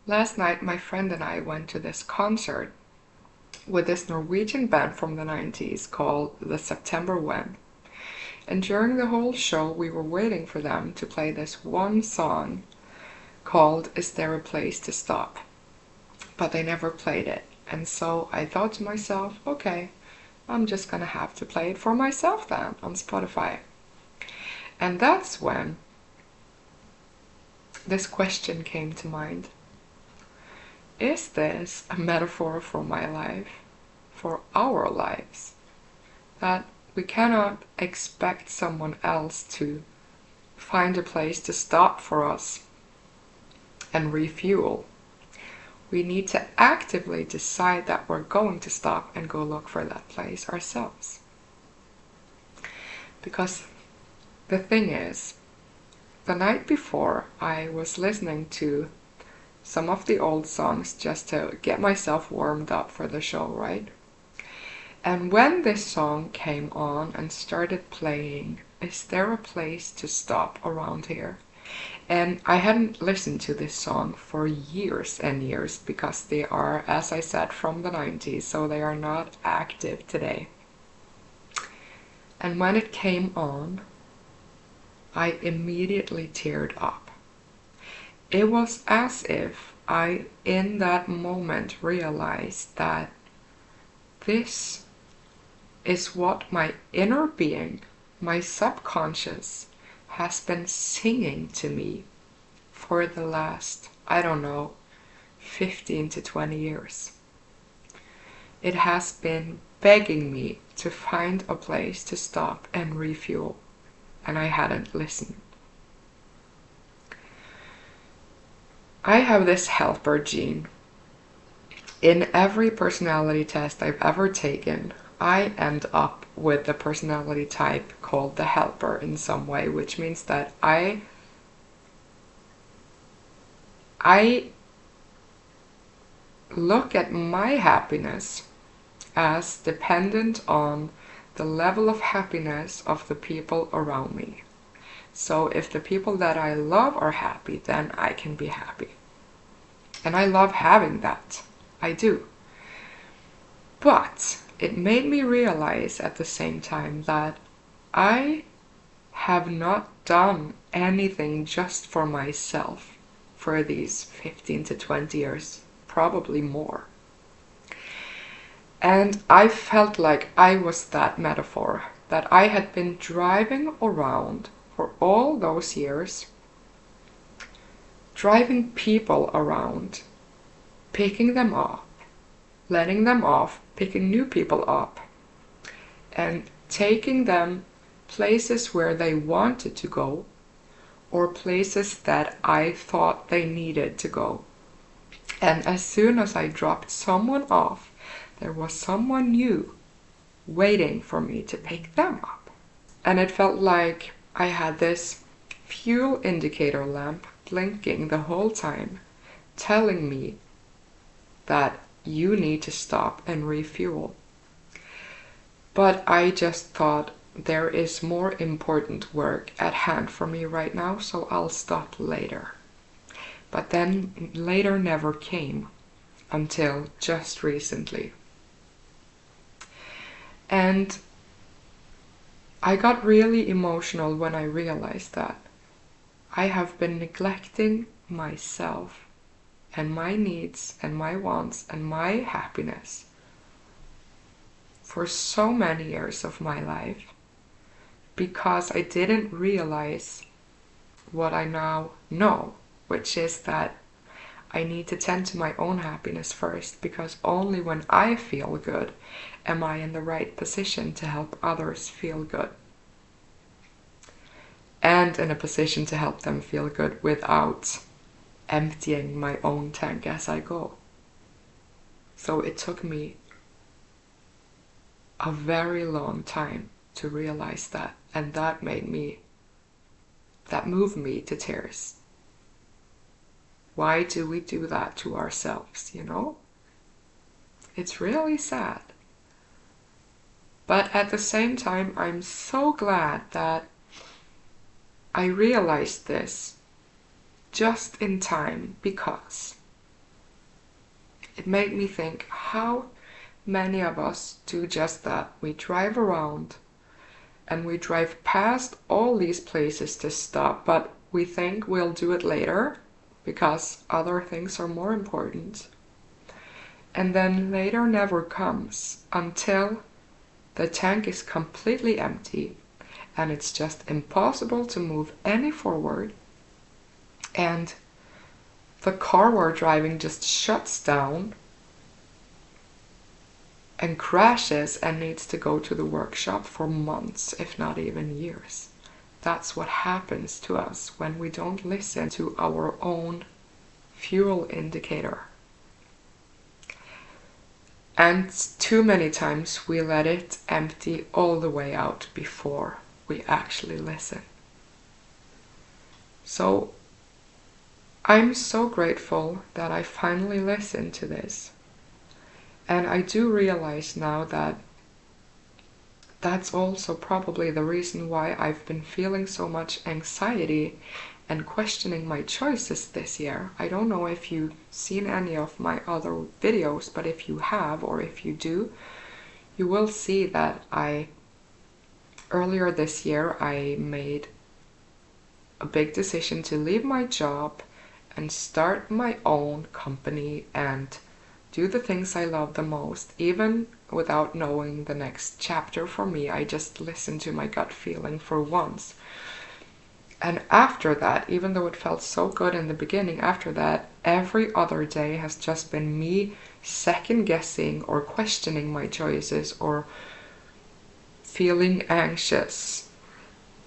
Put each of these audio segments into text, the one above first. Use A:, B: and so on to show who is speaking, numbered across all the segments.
A: Last night, my friend and I went to this concert with this Norwegian band from the 90s called the September When. And during the whole show, we were waiting for them to play this one song called Is There a Place to Stop? But they never played it. And so I thought to myself, okay, I'm just gonna have to play it for myself then on Spotify. And that's when this question came to mind. Is this a metaphor for my life, for our lives? That we cannot expect someone else to find a place to stop for us and refuel. We need to actively decide that we're going to stop and go look for that place ourselves. Because the thing is, the night before I was listening to some of the old songs just to get myself warmed up for the show, right? And when this song came on and started playing, Is There a Place to Stop Around Here? And I hadn't listened to this song for years and years because they are, as I said, from the 90s, so they are not active today. And when it came on, I immediately teared up. It was as if I, in that moment, realized that this is what my inner being, my subconscious, has been singing to me for the last, 15 to 20 years. It has been begging me to find a place to stop and refuel, and I hadn't listened. I have this helper gene. In every personality test I've ever taken, I end up with the personality type called the helper in some way, which means that I look at my happiness as dependent on the level of happiness of the people around me. So if the people that I love are happy, then I can be happy. And I love having that. I do. But it made me realize at the same time that I have not done anything just for myself for these 15 to 20 years, probably more. And I felt like I was that metaphor, that I had been driving around for all those years, driving people around, picking them up, letting them off, picking new people up, and taking them places where they wanted to go, or places that I thought they needed to go. And as soon as I dropped someone off, there was someone new waiting for me to pick them up. And it felt like I had this fuel indicator lamp blinking the whole time, telling me that you need to stop and refuel. But I just thought there is more important work at hand for me right now, so I'll stop later. But then later never came until just recently. And I got really emotional when I realized that I have been neglecting myself and my needs and my wants and my happiness for so many years of my life because I didn't realize what I now know, which is that I need to tend to my own happiness first, because only when I feel good am I in the right position to help others feel good. And in a position to help them feel good without emptying my own tank as I go. So it took me a very long time to realize that, and that moved me to tears. Why do we do that to ourselves, you know? It's really sad. But at the same time, I'm so glad that I realized this just in time, because it made me think, how many of us do just that? We drive around and we drive past all these places to stop, but we think we'll do it later because other things are more important. And then later never comes until the tank is completely empty and it's just impossible to move any forward, and the car we're driving just shuts down and crashes and needs to go to the workshop for months, if not even years. That's what happens to us when we don't listen to our own fuel indicator. And too many times we let it empty all the way out before we actually listen. So I'm so grateful that I finally listened to this. And I do realize now that that's also probably the reason why I've been feeling so much anxiety and questioning my choices this year. I don't know if you've seen any of my other videos, but if you have, or if you do, you will see that earlier this year I made a big decision to leave my job and start my own company and do the things I love the most, even without knowing the next chapter for me. I just listened to my gut feeling for once. And after that, even though it felt so good in the beginning, after that, every other day has just been me second guessing or questioning my choices, or feeling anxious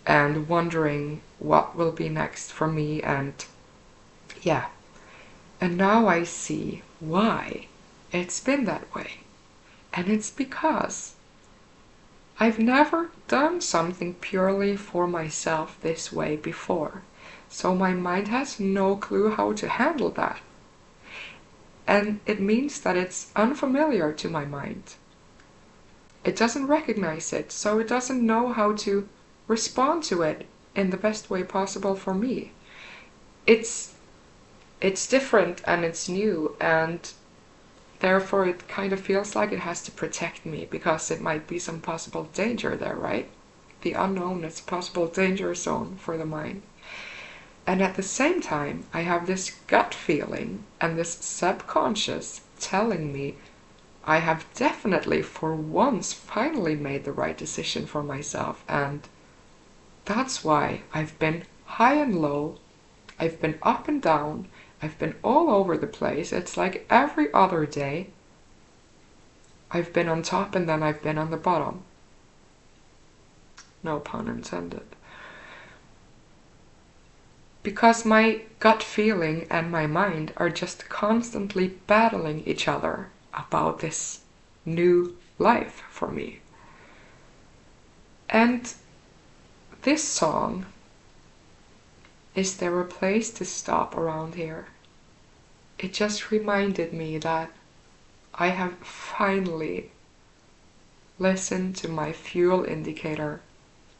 A: and wondering what will be next for me. And yeah, and now I see why it's been that way. And it's because I've never done something purely for myself this way before. So my mind has no clue how to handle that. And it means that it's unfamiliar to my mind. It doesn't recognize it, so it doesn't know how to respond to it in the best way possible for me. It's different and it's new, and therefore it kind of feels like it has to protect me because it might be some possible danger there, right? The unknown is a possible danger zone for the mind. And at the same time, I have this gut feeling and this subconscious telling me I have definitely for once finally made the right decision for myself. And that's why I've been high and low, I've been up and down, I've been all over the place. It's like every other day I've been on top and then I've been on the bottom. No pun intended. Because my gut feeling and my mind are just constantly battling each other about this new life for me. And this song, Is There a Place to Stop Around Here? It just reminded me that I have finally listened to my fuel indicator,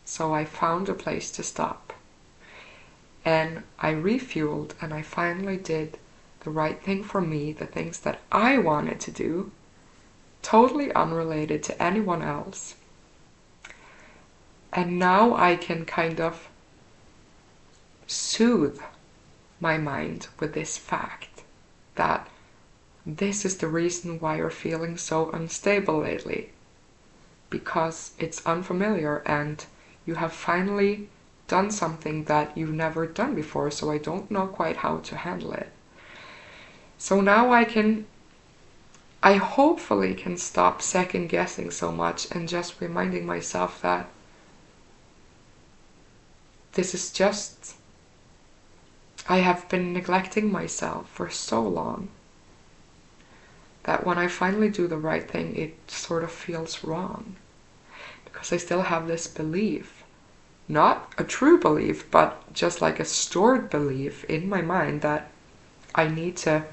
A: so I found a place to stop. And I refueled, and I finally did the right thing for me, the things that I wanted to do, totally unrelated to anyone else. And now I can kind of soothe my mind with this fact that this is the reason why you're feeling so unstable lately, because it's unfamiliar and you have finally done something that you've never done before, so I don't know quite how to handle it. So now I hopefully can stop second guessing so much and just reminding myself that this is just, I have been neglecting myself for so long that when I finally do the right thing, it sort of feels wrong. Because I still have this belief, not a true belief, but just like a stored belief in my mind that I need to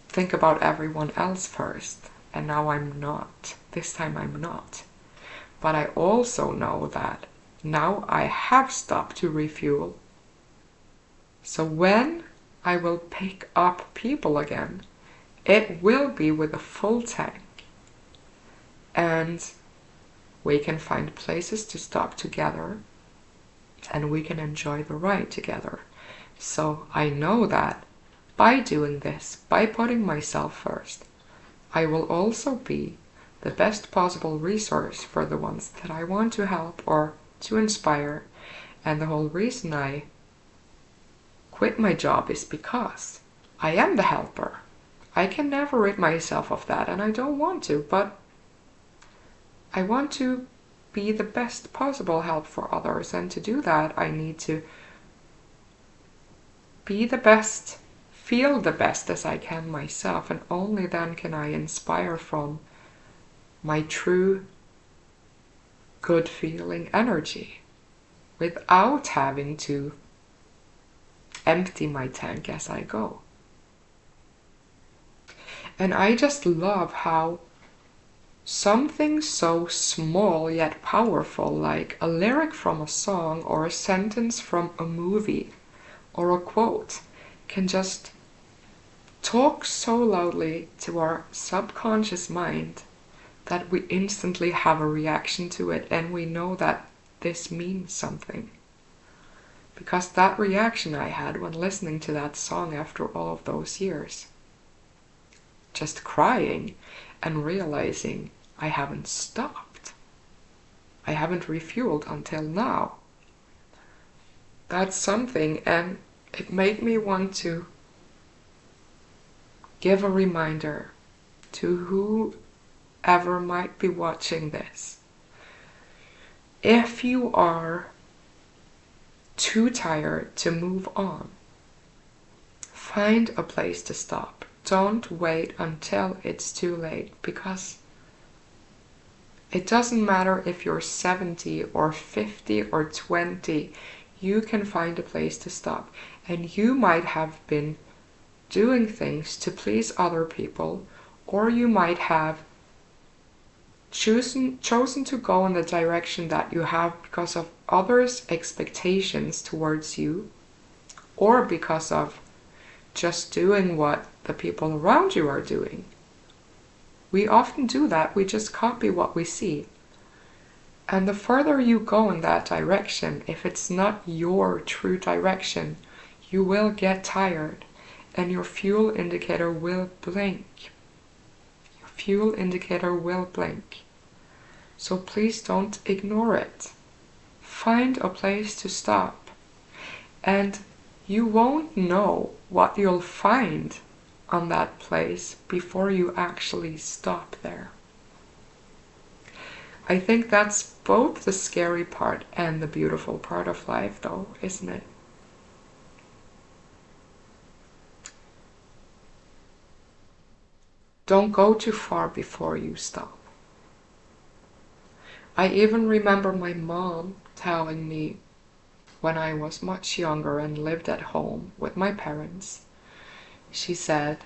A: think about everyone else first. And now I'm not. This time I'm not. But I also know that now I have stopped to refuel. So when I will pick up people again, It will be with a full tank. And we can find places to stop together, and we can enjoy the ride together. So I know that by doing this, by putting myself first, I will also be the best possible resource for the ones that I want to help or to inspire. And the whole reason I quit my job is because I am the helper. I can never rid myself of that, and I don't want to, but I want to be the best possible help for others, and to do that I need to be the best, feel the best as I can myself, and only then can I inspire from my true good feeling energy without having to empty my tank as I go. And I just love how something so small yet powerful, like a lyric from a song or a sentence from a movie or a quote, can just talk so loudly to our subconscious mind that we instantly have a reaction to it, and we know that this means something. Because that reaction I had when listening to that song after all of those years, just crying and realizing I haven't stopped. I haven't refueled until now. That's something, and it made me want to give a reminder to whoever might be watching this. If you are too tired to move on, find a place to stop. Don't wait until it's too late, because it doesn't matter if you're 70 or 50 or 20, you can find a place to stop. And you might have been doing things to please other people, or you might have chosen to go in the direction that you have because of others' expectations towards you, or because of just doing what the people around you are doing. We often do that. We just copy what we see. And the further you go in that direction, if it's not your true direction, you will get tired and your fuel indicator will blink. Your fuel indicator will blink. So please don't ignore it. Find a place to stop. And you won't know what you'll find on that place before you actually stop there. I think that's both the scary part and the beautiful part of life, though, isn't it? Don't go too far before you stop. I even remember my mom telling me when I was much younger and lived at home with my parents, she said,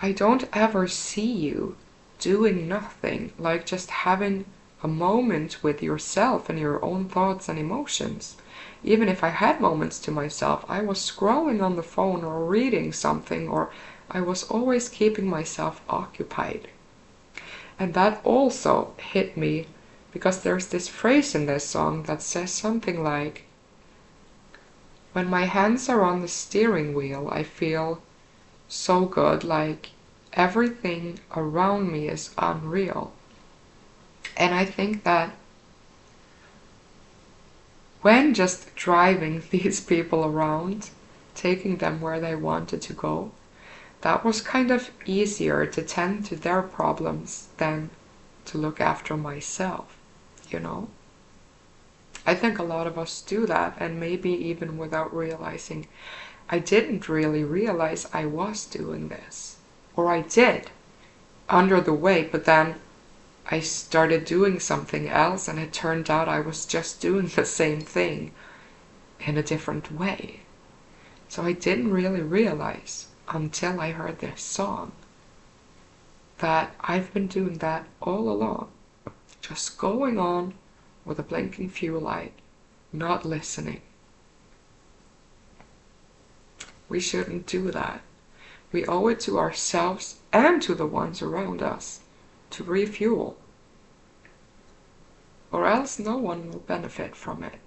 A: I don't ever see you doing nothing, like just having a moment with yourself and your own thoughts and emotions. Even if I had moments to myself, I was scrolling on the phone or reading something, or I was always keeping myself occupied. And that also hit me, because there's this phrase in this song that says something like, when my hands are on the steering wheel, I feel so good, like everything around me is unreal. And I think that when just driving these people around, taking them where they wanted to go, that was kind of easier to tend to their problems than to look after myself, you know? I think a lot of us do that, and maybe even without realizing. I didn't really realize I was doing this. Or I did, under the way, but then I started doing something else, and it turned out I was just doing the same thing in a different way. So I didn't really realize until I heard this song that I've been doing that all along. Just going on with a blinking fuel light, not listening. We shouldn't do that. We owe it to ourselves and to the ones around us to refuel, or else no one will benefit from it.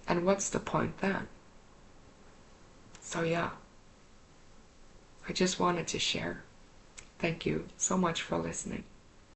A: And what's the point then? So yeah, I just wanted to share. Thank you so much for listening.